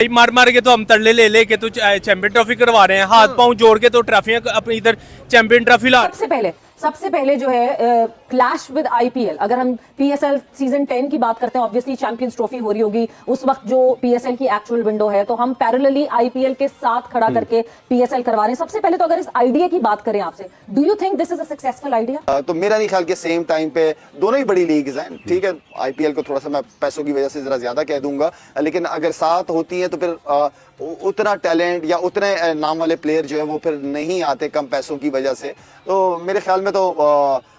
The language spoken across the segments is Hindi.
मार मार के तो हम तरले ले ले के तो चैंपियन ट्रॉफी करवा रहे हैं, हाथ पांव जोड़ के तो ट्रॉफियां अपनी इधर चैंपियन ट्रॉफी ला। सबसे पहले जो है क्लैश विद आईपीएल, अगर हम पीएसएल सीजन 10 की बात करते हैं, ऑब्वियसली चैंपियंस ट्रॉफी हो रही होगी उस वक्त जो पीएसएल की एक्चुअल विंडो है, तो हम पैरेलली आईपीएल के साथ खड़ा करके पीएसएल करवा रहे हैं। सबसे पहले तो अगर इस आइडिया की बात करें आपसे, do you think this is a successful idea? तो मेरा नहीं ख्याल के सेम टाइम पे दोनों ही बड़ी लीग्स हैं, ठीक है। आईपीएल को थोड़ा सा मैं पैसों की वजह से जरा ज्यादा कह दूंगा, लेकिन अगर साथ होती है तो फिर उतना टैलेंट या उतने नाम वाले प्लेयर जो है वो फिर नहीं आते कम पैसों की वजह से। तो मेरे ख्याल में तो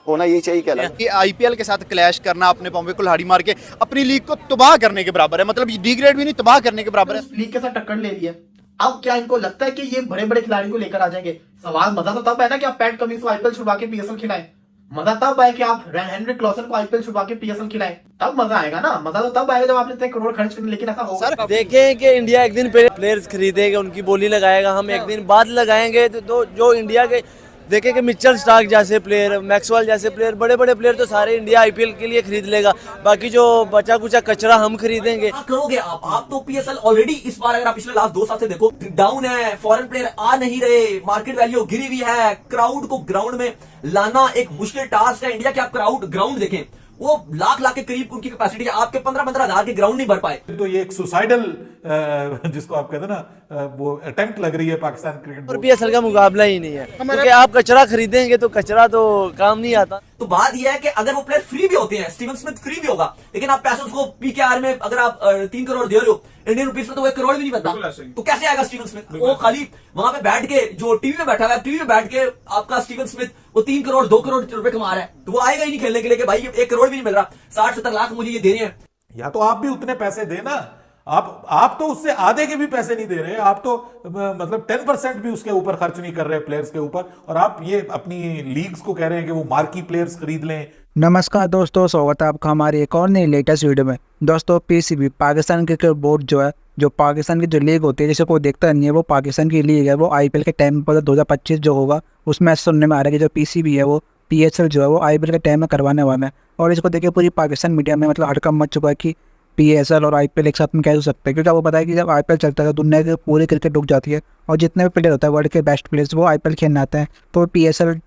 होना यही चाहिए कि आईपीएल के साथ क्लैश करना अपने पांव पे कुल्हाड़ी मार के अपनी लीग को तबाह करने के बराबर है, मतलब डिग्रेड भी नहीं तबाह करने के बराबर है। लीग के साथ टक्कर ले लिया, अब क्या इनको लगता है कि ये बड़े बड़े खिलाड़ी को लेकर आ जाएंगे? सवाल मजा तो तब है ना कि आप पैट कमिंस को आईपीएल छुड़वा के पीएसएल खिलाएं, मजा तब आए कि आप हेनरी क्लॉसन को आईपीएल छुड़वा के पीएसएल खिलाएं, तब मजा आएगा ना। मजा तो तब आएगा जब आपने इतने करोड़ खर्च करने, लेकिन ऐसा होगा। सर देखें कि इंडिया एक दिन पहले प्लेयर्स खरीदेगा, उनकी बोली लगाएगा, हम एक दिन बाद लगाएंगे, तो जो इंडिया के देखें कि मिचेल स्टार्क जैसे प्लेयर, मैक्सवेल जैसे प्लेयर, बड़े बड़े प्लेयर तो सारे इंडिया आईपीएल के लिए खरीद लेगा, बाकी जो बचा कुचा कचरा हम खरीदेंगे। करोगे आप तो पीएसएल ऑलरेडी इस बार अगर आप पिछले लास्ट 2 साल से देखो डाउन है, फॉरेन प्लेयर आ नहीं रहे, मार्केट वैल्यू गिरी हुई है, क्राउड को ग्राउंड में लाना एक मुश्किल टास्क है। इंडिया के आप क्राउड ग्राउंड देखें, वो लाख के करीब उनकी कैपेसिटी है, आपके 15-15 हजार के ग्राउंड नहीं भर पाए। तो ये एक सुसाइडल जिसको आप कहते हैं ना, वो अटेम्प्ट लग रही है पाकिस्तान क्रिकेट और पीएसएल का मुकाबला ही नहीं है, क्योंकि आप कचरा खरीदेंगे तो कचरा तो काम नहीं आता। तो बात यह है कि अगर वो प्लेयर फ्री भी होते हैं, स्टीवन स्मिथ फ्री भी होगा, लेकिन आप पैसे उसको पीकेआर में अगर आप 3 करोड़ दे रहे हो इंडियन रुपीस में, तो वो 1 करोड़ भी नहीं बनता, तो कैसे आएगा स्टीवन स्मिथ? वो खाली वहां पे बैठ के जो टीवी में बैठा हुआ है, टीवी में बैठ के आपका स्टीवन स्मिथ वो 3 करोड़ 2 करोड़ रुपए कमा रहा है, तो वो आएगा ही नहीं खेलने के लिए कि भाई 1 करोड़ भी नहीं मिल रहा, 60-70 लाख मुझे ये देने हैं। या तो आप भी उतने पैसे देना, आप तो उससे आधे के भी पैसे नहीं दे रहे, आप तो मतलब 10% भी उसके ऊपर खर्च नहीं कर रहे प्लेयर्स के ऊपर, और आप ये अपनी लीग्स को कह रहे हैं कि वो मार्की प्लेयर्स खरीद लें। नमस्कार दोस्तों, स्वागत है आपका हमारी एक और नई लेटेस्ट वीडियो में। दोस्तों पीसीबी पाकिस्तान क्रिकेट बोर्ड जो है, जो पाकिस्तान की जो लीग होती है, जैसे कोई देखता नहीं है, वो पाकिस्तान की लीग है, वो आईपीएल के टाइम पर 2025 जो होगा उसमें ऐसा सुनने में आ रहा है कि जो पीसीबी है वो पीएसएल जो है वो आईपीएल के टाइम में करवाने वाला है। और इसको देखिए पूरी पाकिस्तान मीडिया में मतलब हड़कंप मच चुका है कि पीएसएल और आईपीएल एक साथ में कैसे हो सकते हैं, क्योंकि आपको पता है कि जब आईपीएल चलता है दुनिया के पूरी क्रिकेट रुक जाती है, और जितने भी प्लेयर होता है वर्ल्ड के बेस्ट प्लेयर्स वो आईपीएल खेलने आते हैं, तो पीएसएल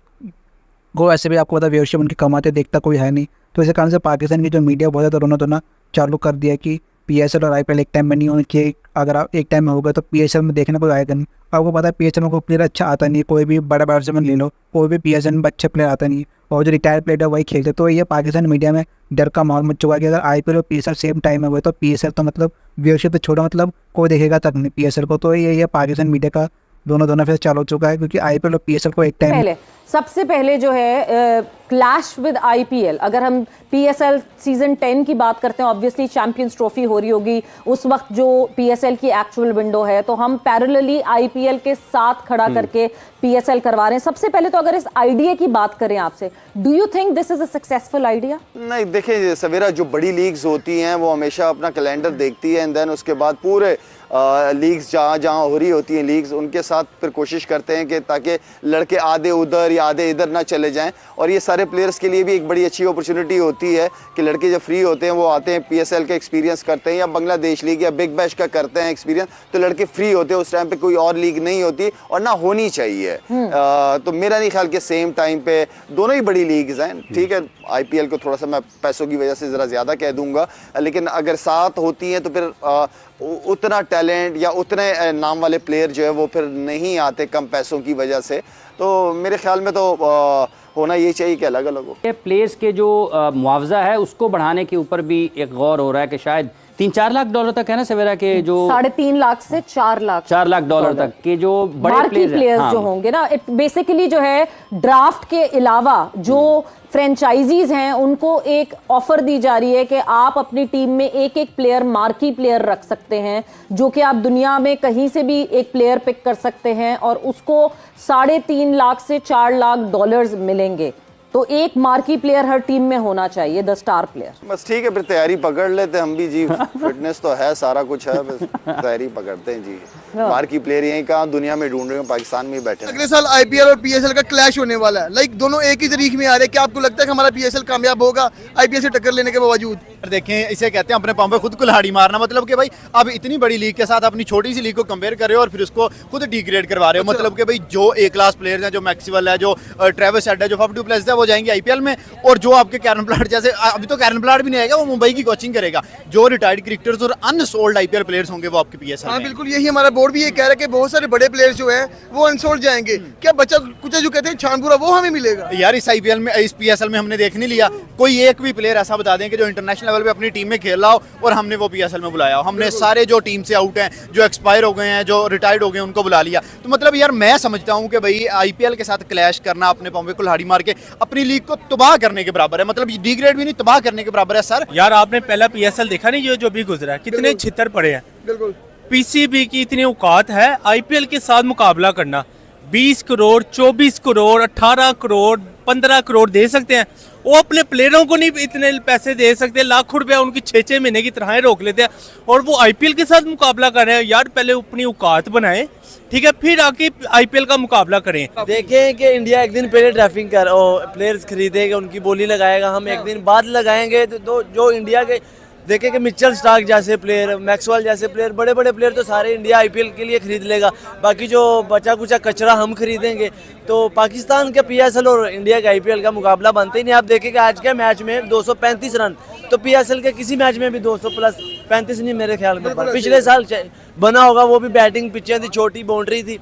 को ऐसे भी आपको पता व्यूअरशिप उनकी कमाते देखता कोई है नहीं। तो इसी कारण से पाकिस्तान की जो मीडिया बहुत ज़्यादा रोना धोना चालू कर दिया कि पीएसएल और आईपीएल एक टाइम में नहीं होनी चाहिए, अगर आप एक टाइम में होगा तो पीएसएल में देखने कोई आएगा नहीं। आपको पता है पीएसएल में कोई प्लेयर अच्छा आता नहीं, कोई भी बड़ा बैट्समैन ले लो, कोई भी पीएसएल में अच्छे प्लेयर आता नहीं, और जो रिटायर्ड प्लेयर है वही खेलते। तो ये पाकिस्तान मीडिया में डर का माहौल मच चुका है कि अगर आईपीएल और पीएसएल सेम टाइम में हुए तो पीएसएल तो मतलब व्यूअरशिप तो छोड़ा, मतलब कोई देखेगा तक नहीं पीएसएल को। तो ये पाकिस्तान मीडिया का दोनों फिर चालू हो चुका है, क्योंकि आईपीएल और पीएसएल को एक टाइम सबसे पहले जो है क्लैश विद आईपीएल, अगर हम पीएसएल सीजन 10 की बात करते हैं, ऑब्वियसली चैंपियंस ट्रॉफी हो रही होगी उस वक्त जो पीएसएल की एक्चुअल विंडो है, तो हम पैरेलली आईपीएल के साथ खड़ा करके पीएसएल करवा रहे हैं। सबसे पहले तो अगर इस आइडिया की बात करें आपसे, do you think this is a successful idea? नहीं, देखिए सवेरा, जो बड़ी लीग्स होती हैं वो हमेशा अपना कैलेंडर देखती है, एंड देन उसके बाद पूरे लीग्स जहाँ हो रही होती हैं लीग्स, उनके साथ फिर कोशिश करते हैं कि ताकि लड़के आधे उधर या आधे इधर ना चले जाएं। और ये सारे प्लेयर्स के लिए भी एक बड़ी अच्छी अपॉर्चुनिटी होती है कि लड़के जब फ्री होते हैं वो आते हैं, पीएसएल का एक्सपीरियंस करते हैं, या बांग्लादेश लीग या बिग बैश का करते हैं एक्सपीरियंस, तो लड़के फ्री होते हैं। उस टाइम पे कोई और लीग नहीं होती और ना होनी चाहिए। तो मेरा नहीं ख्याल कि सेम टाइम पे दोनों ही बड़ी लीग्स हैं, ठीक है। आईपीएल को थोड़ा सा मैं पैसों की वजह से ज़रा ज़्यादा कह दूंगा, लेकिन अगर साथ होती हैं तो फिर उतना टैलेंट या उतने नाम वाले प्लेयर जो है वो फिर नहीं आते कम पैसों की वजह से। तो मेरे ख्याल में तो होना यही चाहिए कि अलग अलग हो। प्लेयर्स के जो मुआवजा है उसको बढ़ाने के ऊपर भी एक गौर हो रहा है कि शायद 3-4 लाख डॉलर तक है ना सवेरा के, जो 3.5 लाख से 4 लाख डॉलर तक के जो बड़े प्लेयर्स जो होंगे ना, बेसिकली जो है ड्राफ्ट के अलावा जो फ्रेंचाइजीज हैं उनको एक ऑफर दी जा रही है कि आप अपनी टीम में एक प्लेयर, मार्की प्लेयर रख सकते हैं, जो कि आप दुनिया में कहीं से भी एक प्लेयर पिक कर सकते हैं, और उसको 3.5 लाख से 4 लाख डॉलर्स मिलेंगे। तो एक मार्की प्लेयर हर टीम में होना चाहिए, द स्टार प्लेयर। बस ठीक है, फिर तैयारी पकड़ लेते हम भी जी। फिटनेस तो है, सारा कुछ है, बस तैयारी पकड़ते हैं जी। मार्की प्लेयर यहीं कहाँ दुनिया में ढूंढ रहे हैं, पाकिस्तान में ही बैठे हैं। अगले साल आईपीएल और पीएसएल का क्लैश होने वाला है, लाइक दोनों एक ही तारीख में आ रहे हैं। क्या आपको लगता है कि हमारा पीएसएल कामयाब होगा आईपीएल से टक्कर लेने के बावजूद? देखें, इसे कहते हैं अपने पाँव पे खुद कुल्हाड़ी मारना। मतलब कि भाई आप इतनी बड़ी लीग के साथ अपनी छोटी सी लीग को कंपेयर कर रहे हो और फिर उसको खुद डिग्रेड करवा रहे हो। मतलब कि भाई जो ए क्लास प्लेयर्स हैं, जो मैक्सवेल है, जो ट्रेविस हेड है, जो फफ डू प्लेसिस है, वो जाएंगे आईपीएल में। और जो आपके कैरन प्लाट जैसे, अभी तो कैरन प्लाट भी नहीं आएगा, वो मुंबई की कोचिंग करेगा। जो रिटायर्ड क्रिकेटर्स और अनसोल्ड आईपीएल प्लेयर्स होंगे वो आपके पीएसएल में। बिल्कुल, यही हमारा बोर्ड भी ये कह रहा है कि बहुत सारे बड़े प्लेयर्स जो हैं वो अनसोल्ड जाएंगे। क्या बच्चा कुछ जो कहते हैं छानपुरा, वो हमें मिलेगा? यार इस आईपीएल में, इस पीएसएल में हमने देख नहीं लिया कोई एक भी प्लेयर ऐसा बता दें कि जो इंटरनेशनल लेवल पे अपनी टीम में खेल रहा हो और हमने वो पीएसएल में बुलाया हो। हमने सारे जो टीम से आउट हैं, जो एक्सपायर हो गए हैं, जो रिटायर्ड हो गए, उनको बुला लिया। तो मतलब यार मैं समझता हूँ कि भाई आईपीएल के साथ क्लैश करना, अपने पाँव पे कुल्हाड़ी मार के अपनी लीग को तबाह करने के बराबर है। मतलब डिग्रेड भी नहीं, तबाह करने के बराबर है सर। यार आपने पहला पीएसएल देखा नहीं, जो भी गुजरा है, कितने छितर पड़े हैं। बिल्कुल, पीसीबी की इतनी औकात है आईपीएल के साथ मुकाबला करना। 20 करोड़, 24 करोड़, 18 करोड़, 15 करोड़ दे सकते हैं। वो अपने प्लेयरों को नहीं इतने पैसे दे सकते, लाखों रुपया उनकी 6-6 महीने की तरह रोक लेते हैं और वो आईपीएल के साथ मुकाबला कर रहे हैं। यार पहले अपनी औकात बनाएं, ठीक है, फिर आके आईपीएल का मुकाबला करें। देखें कि इंडिया एक दिन पहले ड्राफ्टिंग कर प्लेयर्स खरीदेगा, उनकी बोली लगाएगा, हम एक दिन बाद लगाएंगे। तो जो इंडिया के देखें कि मिचेल स्टार्क जैसे प्लेयर, मैक्सवेल जैसे प्लेयर, बड़े बड़े प्लेयर तो सारे इंडिया आईपीएल के लिए खरीद लेगा। बाकी जो बचा कुचा कचरा हम खरीदेंगे। तो पाकिस्तान के पीएसएल और इंडिया के आईपीएल का मुकाबला बनते ही नहीं। आप देखें कि आज के मैच में 235 रन, तो पीएसएल के किसी मैच में भी 200 प्लस 35 नहीं मेरे ख्याल में। पिछले साल बना होगा, वो भी बैटिंग पिचें थी, छोटी बाउंड्री थी।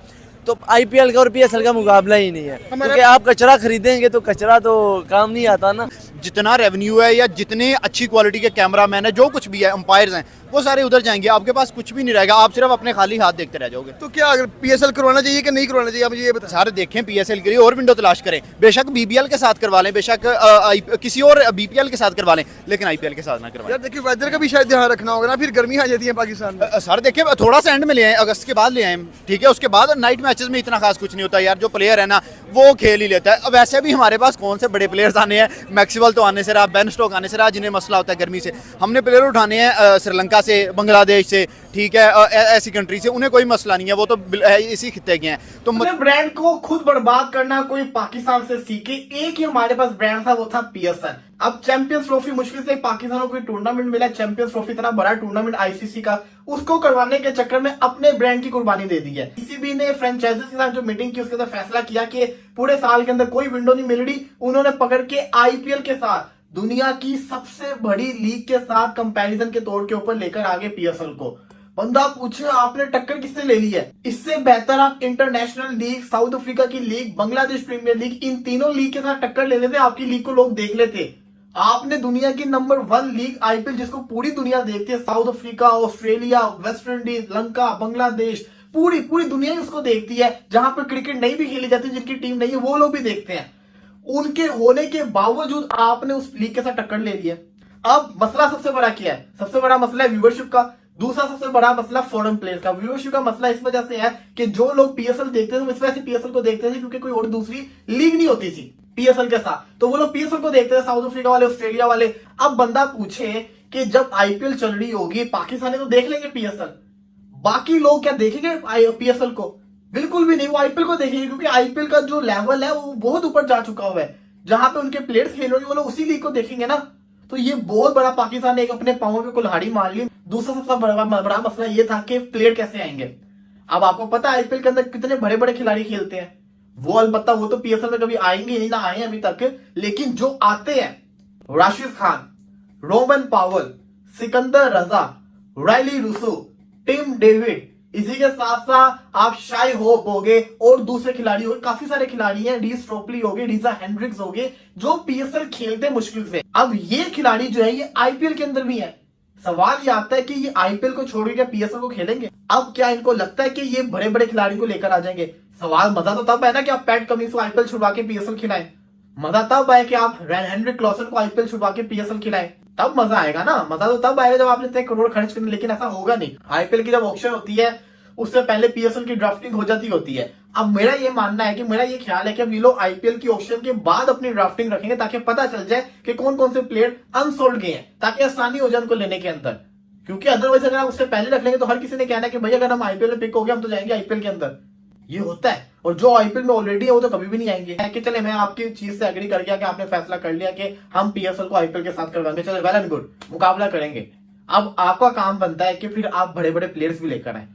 तो आईपीएल का और पीएसएल का मुकाबला ही नहीं है, क्योंकि आप कचरा खरीदेंगे तो कचरा तो काम नहीं आता ना। जितना रेवेन्यू है या जितने अच्छी क्वालिटी के कैमरामैन है, जो कुछ भी है, अंपायर्स हैं, वो सारे उधर जाएंगे। आपके पास कुछ भी नहीं रहेगा, आप सिर्फ अपने खाली हाथ देखते रह जाओगे। तो क्या अगर पीएसएल करवाना चाहिए कि नहीं करवाना चाहिए, आप मुझे ये बताएं। सारे देखें पीएसएल के लिए और विंडो तलाश करें। बेशक बीबीएल के साथ करवा लें, बेशक किसी और बीपीएल के साथ करवा लें, लेकिन आईपीएल के साथ ना करवाएं। यार देखिए, वेदर का भी शायद ध्यान रखना होगा ना, फिर गर्मी आ जाती है पाकिस्तान में। सर देखिए, थोड़ा सा एंड में ले आए, अगस्त के बाद ले आए, ठीक है। उसके बाद नाइट मैचेस में इतना खास कुछ नहीं होता यार। जो प्लेयर है ना वो खेल ही लेता है। अब वैसे भी हमारे पास कौन से बड़े प्लेयर्स आने हैं। मैक्सवेल तो आने से रहा, बेन स्टोक आने से रहा, जिन्हें मसला होता है गर्मी से। हमने प्लेयर उठाने हैं श्रीलंका से, बांग्लादेश से, ठीक है, ऐसी कंट्री से, उन्हें कोई मसला नहीं है, वो तो इसी खित्ते के हैं। तो ब्रांड को खुद बर्बाद करना कोई पाकिस्तान से सीखे। एक ही हमारे पास ब्रांड था, वो था पीएसएल। अब चैंपियंस ट्रॉफी मुश्किल से पाकिस्तान को कोई टूर्नामेंट मिला, चैंपियंस ट्रॉफी इतना बड़ा टूर्नामेंट आईसीसी का, उसको करवाने के चक्कर में अपने ब्रांड की कुर्बानी दे दी है। पीसीबी ने फ्रेंचाइजीज के साथ जो मीटिंग की, उसके अंदर फैसला किया कि पूरे साल के अंदर कोई विंडो नहीं मिल रही। उन्होंने पकड़ के आईपीएल के साथ, दुनिया की सबसे बड़ी लीग के साथ कंपैरिजन के तौर के ऊपर लेकर आगे पीएसएल को। बंदा पूछे आपने टक्कर किससे ले ली है? इससे बेहतर आप इंटरनेशनल लीग, साउथ अफ्रीका की लीग, बांग्लादेश प्रीमियर लीग, इन तीनों लीग के साथ टक्कर ले लेते, आपकी लीग को लोग देख लेते। आपने दुनिया की नंबर 1 लीग आईपीएल, जिसको पूरी दुनिया देखती है, south Africa, Australia, West Indies, Lanka, Bangladesh, पूरी दुनिया उसको देखती है। जहां पर क्रिकेट नहीं भी खेली जाती, जिनकी टीम नहीं है, वो लोग भी देखते हैं। उनके होने के बावजूद आपने उस लीग के साथ टक्कर ले ली है। अब मसला सबसे बड़ा क्या है? सबसे बड़ा मसला है व्यूअरशिप का। दूसरा सबसे बड़ा मसला फॉरेन प्लेयर्स का। व्यूअरशिप का मसला इस वजह से है कि जो लोग पीएसएल देखते थे, इस वजह से पीएसएल को देखते थे क्योंकि कोई और दूसरी लीग नहीं होती थी पीएसएल के साथ, तो वो लोग पीएसएल को देखते थे, साउथ अफ्रीका वाले, ऑस्ट्रेलिया वाले। अब बंदा पूछे कि जब आईपीएल चल रही होगी, पाकिस्तानी तो देख लेंगे पीएसएल, बाकी लोग क्या देखेंगे पीएसएल को? बिल्कुल भी नहीं, वो आईपीएल को देखेंगे, क्योंकि आईपीएल का जो लेवल है वो बहुत ऊपर जा चुका हुआ है। जहां पे उनके प्लेयर्स खेल रहे हैं, वो लोग उसी लीग को देखेंगे ना। तो ये बहुत बड़ा पाकिस्तान ने एक अपने पांवों पे कुल्हाड़ी मार ली। दूसरा सबसे बड़ा मसला ये था कि प्लेयर कैसे आएंगे। अब आपको पता है आईपीएल के अंदर कितने बड़े बड़े खिलाड़ी खेलते हैं। वो अलबत्ता वो तो पीएसएल में कभी आएंगे नहीं, ना आए अभी तक, लेकिन जो आते हैं, राशिद खान, रोमन पावल, सिकंदर रजा, रायली रूसो, टिम डेविड, इसी के साथ साथ आप शाई होप हो गए और दूसरे खिलाड़ी हो गए, काफी सारे खिलाड़ी हैं, डी स्ट्रोपली हो गए, डीजा हेंड्रिक्स हो गए, जो पीएसएल खेलते मुश्किल से। अब ये खिलाड़ी जो है ये आईपीएल के अंदर भी है। सवाल ये आता है कि ये आईपीएल को छोड़ के पीएसएल को खेलेंगे। अब क्या इनको लगता है कि ये बड़े बड़े खिलाड़ी को लेकर आ जाएंगे? सवाल मजा तो तब है ना कि आप पैट कमिंस को आईपीएल छुड़वा के पीएसएल खिलाएं। मजा तब है कि आप हेनरिक क्लॉसन को आईपीएल छुड़वा के पीएसएल खिलाएं, तब मजा आएगा ना। मजा तो तब आएगा जब आपने इतने करोड़ खर्च करने, लेकिन ऐसा होगा नहीं। आईपीएल की जब ऑक्शन होती है उससे पहले पीएसएल की ड्राफ्टिंग हो जाती होती है। अब मेरा ये मानना है कि मेरा ये ख्याल है कि अब ये लोग आईपीएल की ऑक्शन के बाद अपनी ड्राफ्टिंग रखेंगे ताकि पता चल जाए कि कौन कौन से प्लेयर अनसोल्ड गए हैं, ताकि आसानी हो जाए उनको लेने के अंदर। क्योंकि अदरवाइज अगर आप उससे पहले रख लेंगे तो हर किसी ने कहना है कि भैया अगर हम आईपीएल में पिक हो गए हम तो जाएंगे आईपीएल के अंदर। ये होता है, और जो आईपीएल में ऑलरेडी है वो तो कभी भी नहीं आएंगे। कि चले मैं आपकी चीज से एग्री कर गया कि आपने फैसला कर लिया कि हम पीएसएल को आईपीएल के साथ करवाएंगे, चलो वेल एंड गुड, मुकाबला करेंगे। अब आपका काम बनता है कि फिर आप बड़े बड़े प्लेयर्स भी लेकर आए,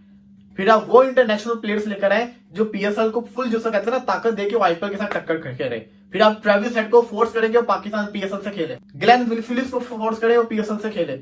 फिर आप वो इंटरनेशनल प्लेयर्स लेकर आए जो पीएसएल को फुल जो कहते हैं ना ताकत देके वो आईपीएल के साथ टक्कर करके रहे। फिर आप ट्रेविस हेड को फोर्स करेंगे वो पाकिस्तान पीएसएल से खेले, ग्लेन फिलिप्स को फोर्स करें वो पीएसएल से खेले,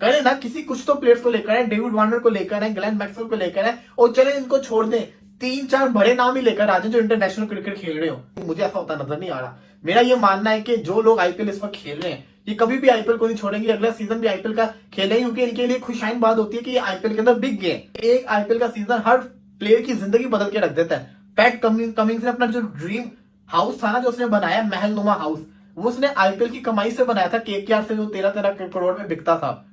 करें ना किसी कुछ तो प्लेयर्स को लेकर आए, डेविड वार्नर को लेकर आए, ग्लेन मैक्सवेल को लेकर आए, और चले इनको छोड़ दें, 3-4 बड़े नाम ही लेकर आ जाए जो इंटरनेशनल क्रिकेट खेल रहे हो। मुझे ऐसा होता नजर नहीं आ रहा। मेरा ये मानना है कि जो लोग आईपीएल इस वक्त खेल रहे हैं ये कभी भी आईपीएल को नहीं छोड़ेंगे, अगला सीजन भी आईपीएल का खेलेंगे, क्योंकि इनके लिए खुशाइन बात होती है कि ये आईपीएल के अंदर बिग गए। एक आईपीएल का सीजन हर प्लेयर की जिंदगी बदल के रख देता है। पैट कमिंग्स ने अपना जो ड्रीम हाउस था ना, जो उसने बनाया महलनुमा हाउस, वो उसने आईपीएल की कमाई से बनाया था, केकेआर से जो 13-13 करोड़ में बिकता था।